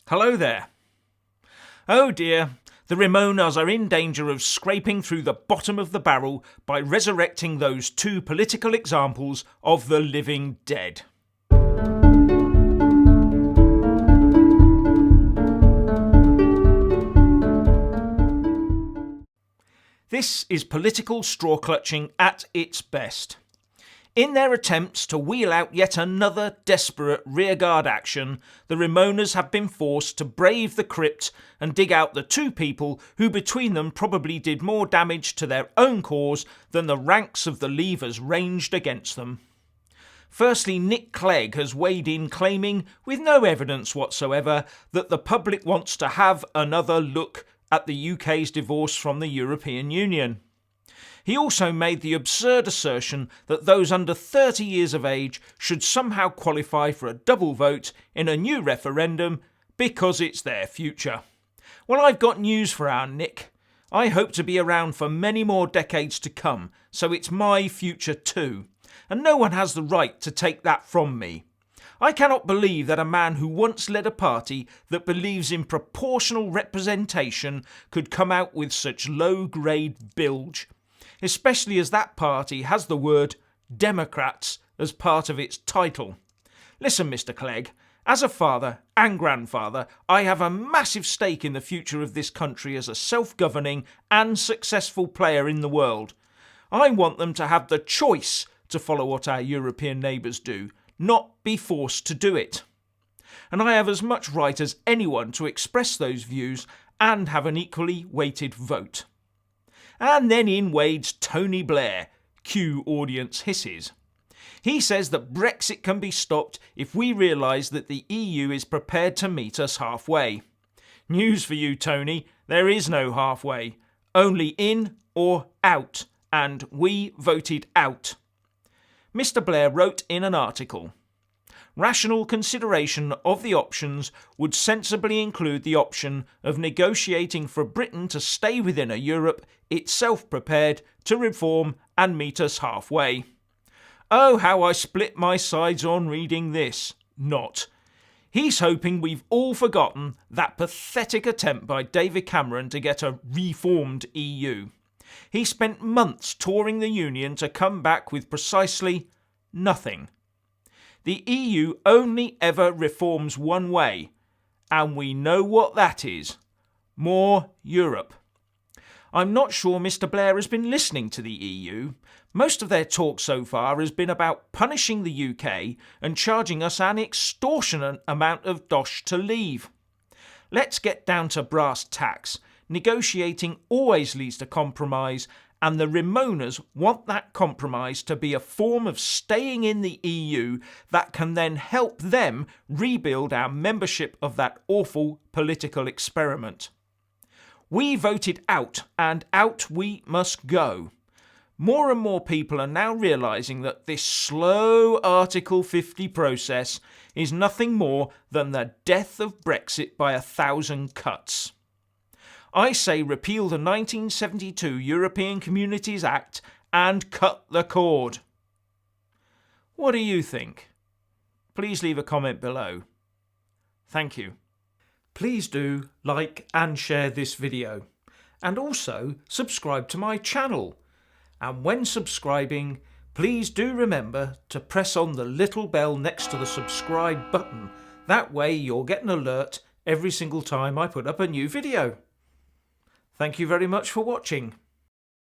Hello there. Oh dear, the Remoaners are in danger of scraping through the bottom of the barrel by resurrecting those two political examples of the living dead. This is political straw clutching at its best. In their attempts to wheel out yet another desperate rearguard action, the Remoaners have been forced to brave the crypt and dig out the two people who between them probably did more damage to their own cause than the ranks of the Leavers ranged against them. Firstly, Nick Clegg has weighed in claiming, with no evidence whatsoever, that the public wants to have another look at the UK's divorce from the European Union. He also made the absurd assertion that those under 30 years of age should somehow qualify for a double vote in a new referendum because it's their future. Well, I've got news for our Nick. I hope to be around for many more decades to come, so it's my future too. And no one has the right to take that from me. I cannot believe that a man who once led a party that believes in proportional representation could come out with such low-grade bilge, especially as that party has the word Democrats as part of its title. Listen, Mr. Clegg, as a father and grandfather, I have a massive stake in the future of this country as a self-governing and successful player in the world. I want them to have the choice to follow what our European neighbours do, not be forced to do it. And I have as much right as anyone to express those views and have an equally weighted vote. And then in wades Tony Blair, cue audience hisses. He says that Brexit can be stopped if we realise that the EU is prepared to meet us halfway. News for you, Tony, there is no halfway. Only in or out, and we voted out. Mr. Blair wrote in an article, rational consideration of the options would sensibly include the option of negotiating for Britain to stay within a Europe itself prepared to reform and meet us halfway. Oh, how I split my sides on reading this. Not. He's hoping we've all forgotten that pathetic attempt by David Cameron to get a reformed EU. He spent months touring the Union to come back with precisely nothing. The EU only ever reforms one way, and we know what that is. More Europe. I'm not sure Mr. Blair has been listening to the EU. Most of their talk so far has been about punishing the UK and charging us an extortionate amount of dosh to leave. Let's get down to brass tacks. Negotiating always leads to compromise, and the Remoaners want that compromise to be a form of staying in the EU that can then help them rebuild our membership of that awful political experiment. We voted out, and out we must go. More and more people are now realising that this slow Article 50 process is nothing more than the death of Brexit by 1,000 cuts. I say repeal the 1972 European Communities Act and cut the cord. What do you think? Please leave a comment below. Thank you. Please do like and share this video, and also subscribe to my channel. And when subscribing, please do remember to press on the little bell next to the subscribe button. That way you'll get an alert every single time I put up a new video. Thank you very much for watching.